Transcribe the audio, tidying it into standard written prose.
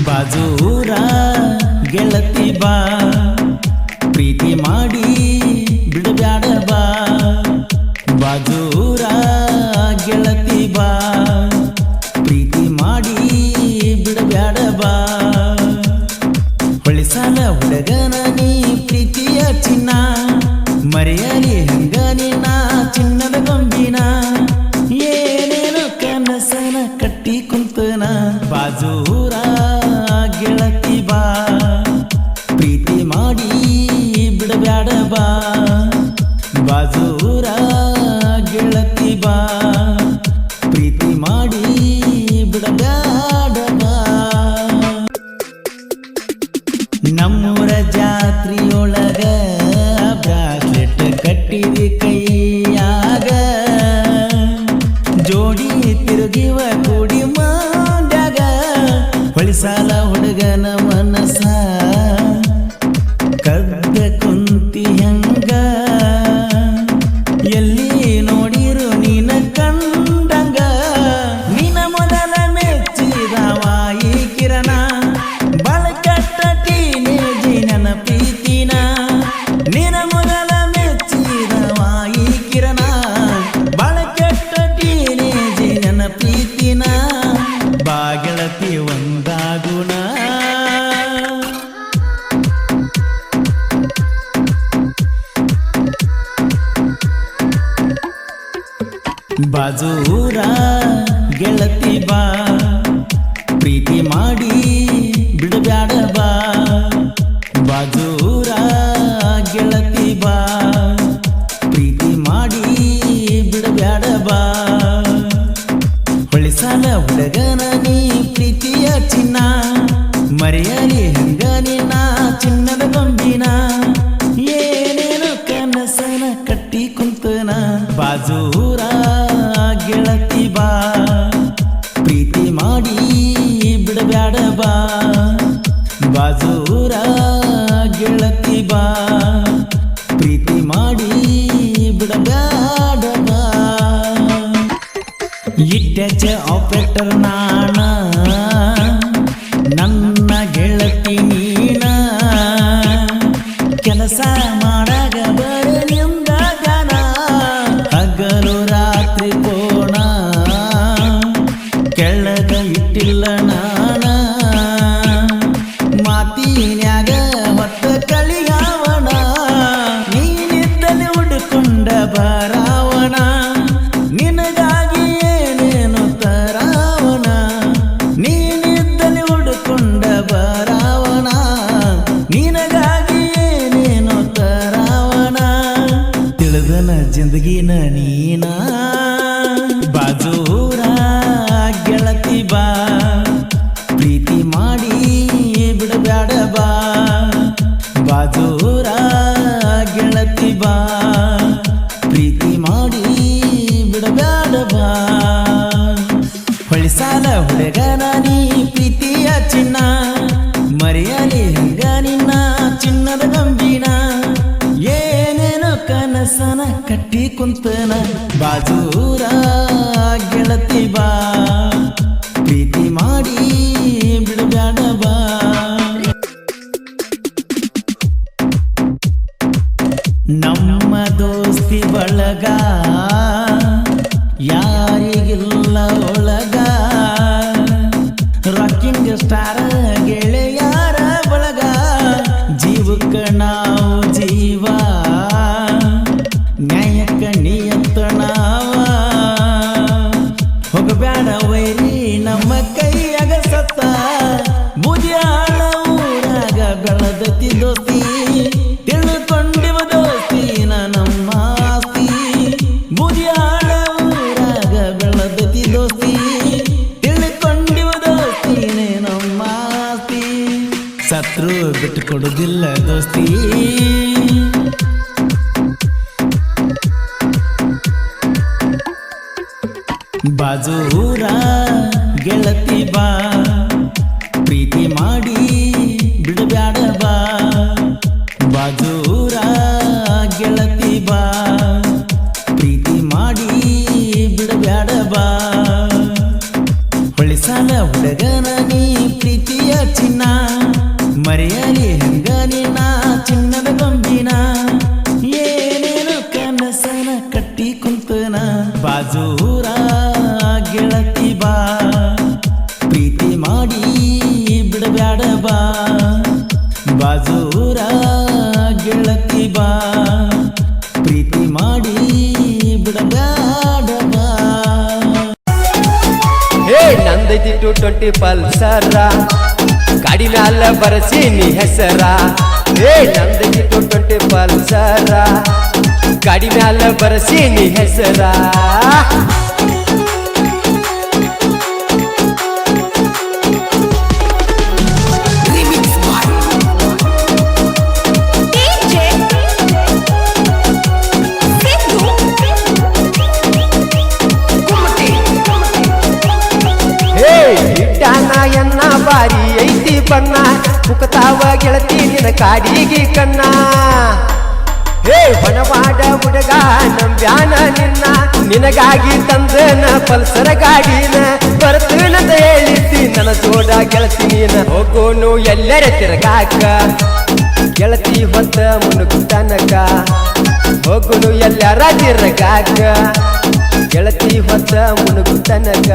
ಬಾಜೂರ ಗೆಳತಿ ಬಾ ಪ್ರೀತಿ ಮಾಡಿ ಬಿಡಬ್ಯಾಡ ಬಾ ಬಾಜೂರ ಗೆಳತಿ ಬಾ ಪ್ರೀತಿ ಮಾಡಿ ಬಿಡಬ್ಯಾಡ ಬಾ ಹೊಳಿಸಾಲ ಹುಡುಗನ ನೀ ಪ್ರೀತಿಯ ಚಿನ್ನ ಮರೆಯಲಿ ಹಂಗ ನಿನ್ನ ಚಿನ್ನದ ಗೊಂಬಿನ ಏನೇನು ಕನಸನ ಕಟ್ಟಿ ಕುಂತನ ಬಾಜೂರ ಗೆಳತಿ ಬಾ ಪ್ರೀತಿ ಮಾಡಿ ಬಿಡಬ್ಯಾಡ ಬಾ ಬಾಜೂರ ಗೆಳತಿ ಬಾ ಪ್ರೀತಿ ಮಾಡಿ ಬಿಡಬ್ಯಾಡ ಬಾ ನಮ್ಮೂರ ಜಾತ್ರೆಯೊಳಗ ಬ್ರಾಸ್ಲೆಟ್ ಕಟ್ಟಿದಿ ಕೈಯಾಗ ಜೋಡಿ ತಿರುಗಿವ ಕೂಡಿ ಮಂಡ್ಯಾಗ ಹೊಳಿಸಾಲ ಹುಡುಗನ ಮನಸ ಕದ್ದ ಕುಂತಿ ಹಂಗ ಎಲ್ಲಿ ನೋಡಿರು ನೀನ ಕಂಡಂಗ ನಿನ ಮೊದಲ ಮೆಚ್ಚಿದವಾಯಿ ಕಿರಣ ಬಳಕಟ್ಟ ಟೀನೇಜಿ ನನ್ನ ಪ್ರೀತಿನ ನಿನ ಮೊದಲ ಮೆಚ್ಚಿದವಾಯಿ ಕಿರಣ ಬಳಕಟ್ಟ ಟೀನೇಜಿ ನನ್ನ ಪ್ರೀತಿನ ಬಾಗೆಳತಿ ಒಂದಾಗುಣ ಬಾಜೂರ ಗೆಳತಿ ಬಾ ಪ್ರೀತಿ ಮಾಡಿ ಬಿಡಬ್ಯಾಡ ಬಾ ಬಾಜೂರ ಗೆಳತಿ ಬಾ ಪ್ರೀತಿ ಮಾಡಿ ಬಿಡಬ್ಯಾಡ ಬಾ ಹೊಳಿಸಾಲ ಹುಡುಗನ ನೀ ಪ್ರೀತಿಯ ಚಿನ್ನ ಮರೆಯಲಿ ಹಂಗ ನಿನ್ನ ಚಿನ್ನದ ಗೊಂಬಿನ ಏನೇನು ಕನಸನ ಕಟ್ಟಿ ಕುಂತನ ಬಾಜೂರ ಗೆಳತಿ ಬಾ ಪ್ರೀತಿ ಮಾಡಿ ಬಿಡಬ್ಯಾಡ ಬಾ ಬಾಜೂರ ಗೆಳತಿ ಬಾ ಪ್ರೀತಿ ಮಾಡಿ ಬಿಡಬ್ಯಾಡ ಬಾ ಇಟ್ಟ ಆಪರೇಟರ್ ನಾಣ ನನ್ನ ಗೆಳತಿ ನೀನ ಕೆಲಸ ಮಾಡಾಗ ಬರೀ ನಿಂದ ಜನ ಹಗಲು ರಾತ್ರಿ ಕೋಣ ಕೆಳಗ ಇಟ್ಟಿಲ್ಲ ನಾನ ಮಾತಿನ್ಯಾಗ ಹೊತ್ತ ಕಳಿಯಾವಣ ನೀನಿದ್ದಲ್ಲಿ ಹುಡುಕೊಂಡ ಬರಾವಣ ನಿನಗಾಗಿ ಏನೇನು ತರಾವಣ ನೀನಿದ್ದಲ್ಲಿ ಹುಡುಕೊಂಡ ಬರಾವಣ ನಿನಗಾಗಿ ಏನೇನು ತರಾವಣ ತಿಳಿದನ ಜಿಂದಗಿನ ನೀನ ಬಾಜೂರ ಗೆಳತಿ ಬಾ ಪ್ರೀತಿ ಮಾಡಿ ಬಿಡಬ್ಯಾಡ ಬಾ ಬಾಜೂರ ಗೆಳತಿ ಬಾ ಪ್ರೀತಿ ಮಾಡಿ ಬಿಡಬ್ಯಾಡ ಬಾ ಹೊಳಿಸಾಲ ಹುಡುಗನ ನೀ ಪ್ರೀತಿಯ ಚಿನ್ನ ಮರೆಯಲಿ ಹಂಗ ನಿನ್ನ ಚಿನ್ನದ ಗಂಬಿನ ಏನೇನು ಕನಸನ ಕಟ್ಟಿ ಕುಂತನ ಬಾಜೂರ ಗೆಳತಿ ಬಾ ಪ್ರೀತಿ ಮಾಡಿ ಬಿಡಬ್ಯಾಡ ಬಾ ನಮ್ಮ ದೋಸ್ತಿ ಬಳಗ ಯಾರಿಗಿಲ್ಲ ಒಳಗ ರಾಕಿಂಗ್ ಸ್ಟಾರ್ ಗೆಳೆಯಾರ ಬಳಗ ಜೀವಕ್ಕ ನಾವು ಜೀವ ನ್ಯಾಯಕ್ಕ ನಿಯಂತ ನಾವ ಹೋಗಬ್ಯಾಡ ವೈರಿ ನಮ್ಮ ಕೈಯಾಗ ಸತ್ತ ಬುದಿಯಾಳ ಊರಾಗ ಬೆಳದತಿ ದೋಸ್ತಿ ತಿಳ್ಕೊಂಡಿವ ದೋಸ್ತಿನ ನಮ್ಮ ಆಸ್ತಿ ಬುದಿಯಾಳ ಊರಾಗ ಬೆಳದತಿ ದೋಸ್ತಿ ತಿಳ್ಕೊಂಡಿವ ದೋಸ್ತಿನೇ ನಮ್ಮ ಆಸ್ತಿ ಸತ್ರು ಬಿಟ್ಟು ಕೊಡುದಿಲ್ಲ ದೋಸ್ತಿ ಬಾಜೂರ ಗೆಳತಿ ಬಾ ಪ್ರೀತಿ ಮಾಡಿ ಬಿಡಬ್ಯಾಡ ಬಾ ಬಾಜೂರ ಗೆಳತಿ ಬಾ ಪ್ರೀತಿ ಮಾಡಿ ಬಿಡಬ್ಯಾಡ ಬಾ ಹೊಳಿಸಾಲ ಹುಡುಗನ ನೀ ಪ್ರೀತಿಯ ಮಾಡಿ ಬಿಡಬ್ಯಾಡ ಬಾ ಬಾಜೂರ ಗೆಳತಿ ಬಾ ಪ್ರೀತಿ ಮಾಡಿ ಬಿಡಬ್ಯಾಡ ಬಾ ಹೇ ನಂದೈತಿ 220 ಪಲ್ಸರ ಗಾಡಿ ಮ್ಯಾಲ ಬರಸಿ ನೀ ಹೆಸರ ಹೇ ನಂದೈತಿ 220 ಪಲ್ಸರ ಗಾಡಿ ಮ್ಯಾಲ ಬರಸಿ ನೀ ಹೆಸರ ಎನ್ನ ಬಾರಿ ಐತಿ ಬಣ್ಣ ಮುಖತಾವ ಗೆಳತಿ ನಿನ ಕಾಡಿಗೆ ಕಣ್ಣ ಹೇ ಹೊಣವಾಡ ಹುಡುಗ ನಂಬ್ಯಾನ ನಿನ್ನ ನಿನಗಾಗಿ ತಂದನ ಪಲ್ಸರ ಗಾಡಿನ ಬರ್ತನಂತ ಹೇಳಿದ್ದಿ ನನ್ನ ಜೋಡ ಗೆಳತಿ ನೀನ ಹೋಗೋನು ಎಲ್ಲರ ತಿರ್ಗಾಕ ಗೆಳತಿ ಹೊತ್ತ ಮುನುಗುತನಕ ಹೋಗೋನು ಎಲ್ಲರ ತಿರ್ಗಾಕ ಗೆಳತಿ ಹೊತ್ತ ಮುನುಗುತನಕ